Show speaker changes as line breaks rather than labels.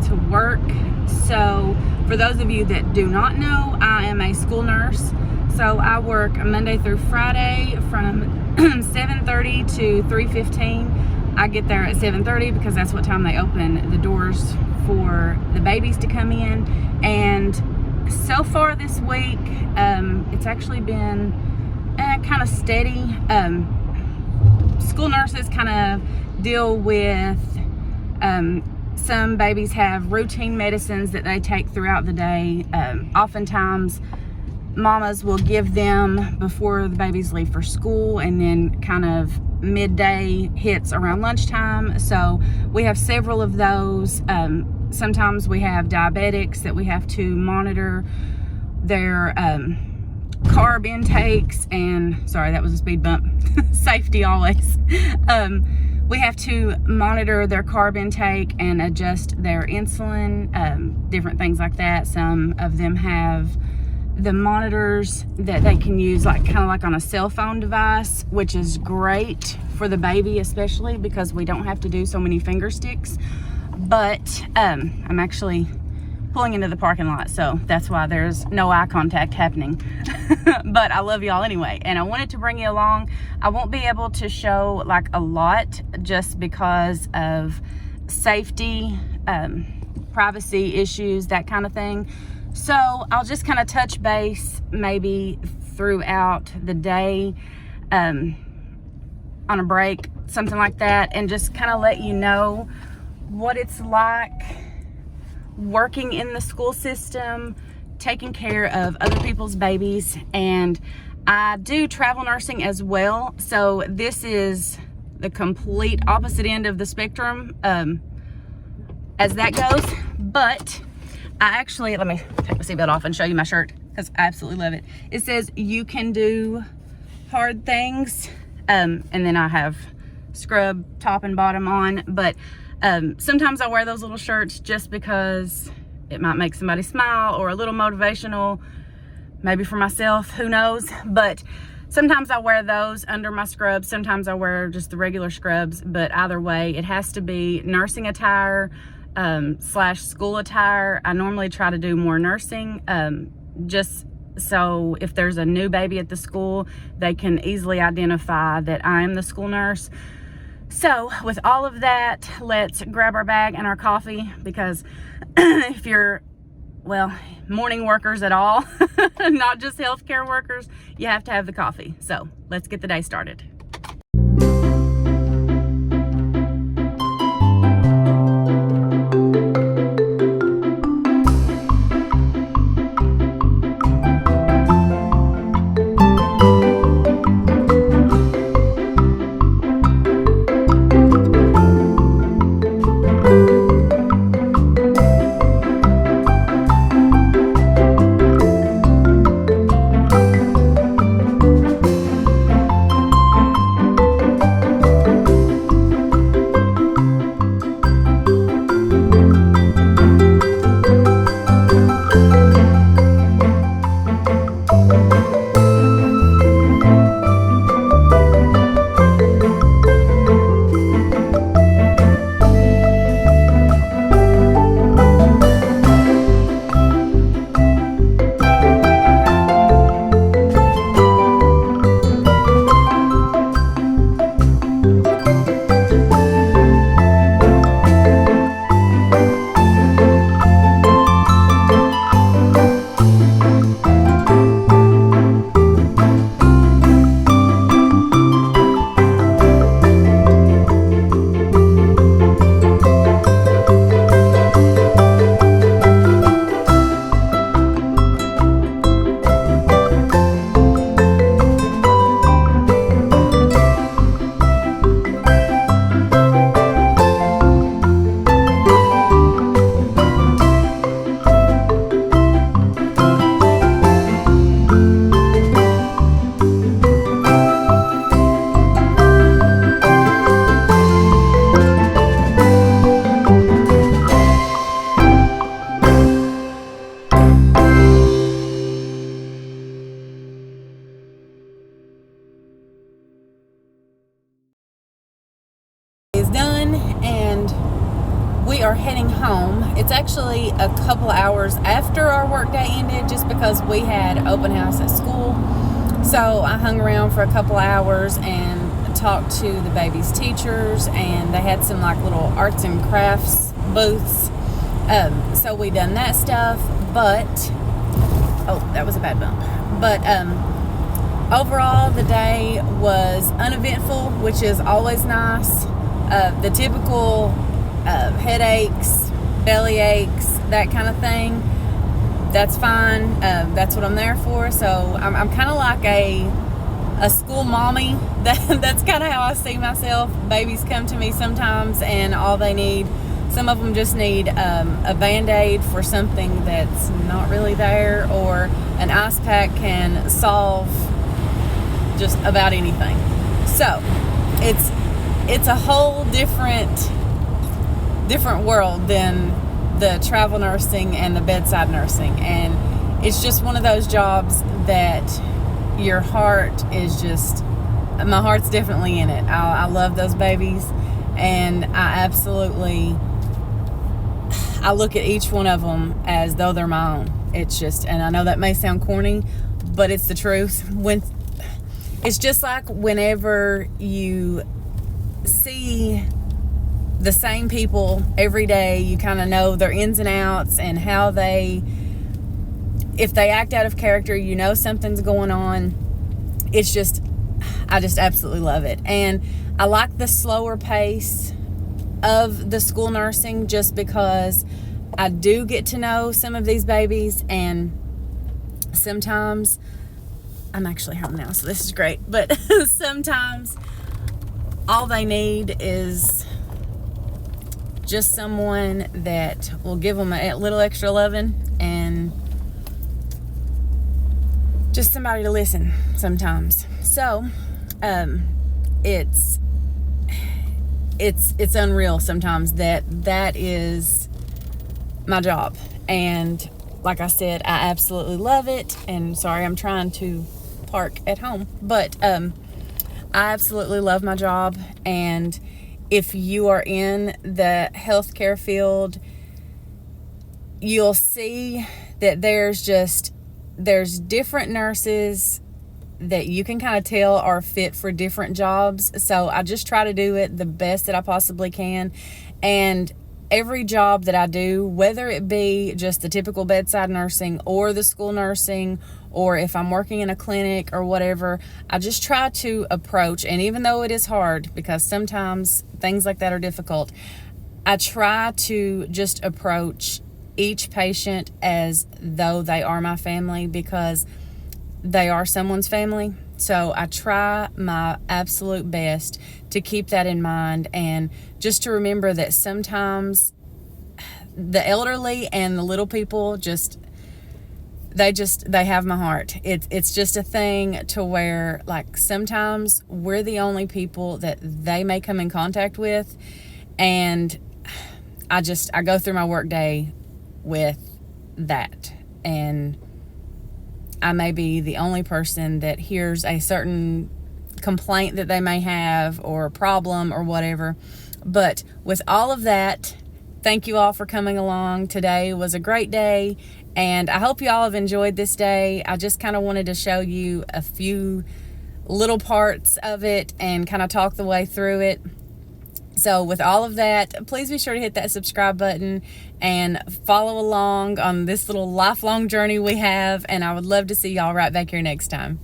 to work. So for those of you that do not know, I am a school nurse. So I work Monday through Friday from 7:30 to 3:15. I get there at 7:30 because that's what time they open the doors for the babies to come in. And so far this week, it's actually been kind of steady. School nurses kind of deal with some babies have routine medicines that they take throughout the day. Oftentimes mamas will give them before the babies leave for school, and then kind of midday hits around lunchtime. So we have several of those. Sometimes we have diabetics that we have to monitor their carb intakes, and sorry, that was a speed bump. Safety always. We have to monitor their carb intake and adjust their insulin, different things like that. Some of them have the monitors that they can use kind of like on a cell phone device, which is great for the baby, especially because we don't have to do so many finger sticks. But I'm actually pulling into the parking lot, so that's why there's no eye contact happening. But I love y'all anyway, and I wanted to bring you along. I won't be able to show like a lot just because of safety, privacy issues, that kind of thing. So I'll just kind of touch base maybe throughout the day, on a break, something like that, and just kind of let you know what it's like working in the school system, taking care of other people's babies. And I do travel nursing as well, so this is the complete opposite end of the spectrum as that goes. But I actually, let me take my seatbelt off and show you my shirt because I absolutely love it. It says you can do hard things, and then I have scrub top and bottom on. But sometimes I wear those little shirts just because it might make somebody smile, or a little motivational, maybe for myself, who knows. But sometimes I wear those under my scrubs. Sometimes I wear just the regular scrubs. But either way, it has to be nursing attire / school attire. I normally try to do more nursing, just so if there's a new baby at the school, they can easily identify that I am the school nurse. So with all of that, let's grab our bag and our coffee, because if you're, well, morning workers at all, not just healthcare workers, you have to have the coffee. So let's get the day started. actually are heading home. It's actually a couple hours after our work day ended, just because we had open house at school. So I hung around for a couple hours and talked to the baby's teachers, and they had some like little arts and crafts booths. So we done that stuff, but that was a bad bump. But overall, the day was uneventful, which is always nice. The typical headaches, belly aches, that kind of thing, that's fine. That's what I'm there for. So I'm kind of like a school mommy. That's kind of how I see myself. Babies come to me sometimes, and all they need, some of them just need a Band-Aid for something that's not really there, or an ice pack can solve just about anything. So it's a whole different world than the travel nursing and the bedside nursing, and it's just one of those jobs that your heart is just, my heart's definitely in it. I love those babies, and I look at each one of them as though they're my own. It's just, and I know that may sound corny, but it's the truth. It's just like whenever you see the same people every day, you kind of know their ins and outs and how if they act out of character, you know something's going on. It's just, I just absolutely love it. And I like the slower pace of the school nursing, just because I do get to know some of these babies, and sometimes, I'm actually home now, so this is great, but sometimes all they need is just someone that will give them a little extra loving, and just somebody to listen sometimes. So it's unreal sometimes that is my job. And like I said, I absolutely love it. And sorry, I'm trying to park at home, but I absolutely love my job. And if you are in the healthcare field, you'll see that there's different nurses that you can kind of tell are fit for different jobs. So I just try to do it the best that I possibly can. And every job that I do, whether it be just the typical bedside nursing or the school nursing, or if I'm working in a clinic or whatever, I just try to approach, and even though it is hard, because sometimes things like that are difficult, I try to just approach each patient as though they are my family, because they are someone's family. So I try my absolute best to keep that in mind, and just to remember that sometimes the elderly and the little people they have my heart. It's just a thing to where, like, sometimes we're the only people that they may come in contact with, and I go through my work day with that, and I may be the only person that hears a certain complaint that they may have, or a problem or whatever. But with all of that, thank you all for coming along. Today was a great day, and I hope you all have enjoyed this day. I just kind of wanted to show you a few little parts of it and kind of talk the way through it. So with all of that, please be sure to hit that subscribe button and follow along on this little lifelong journey we have. And I would love to see y'all right back here next time.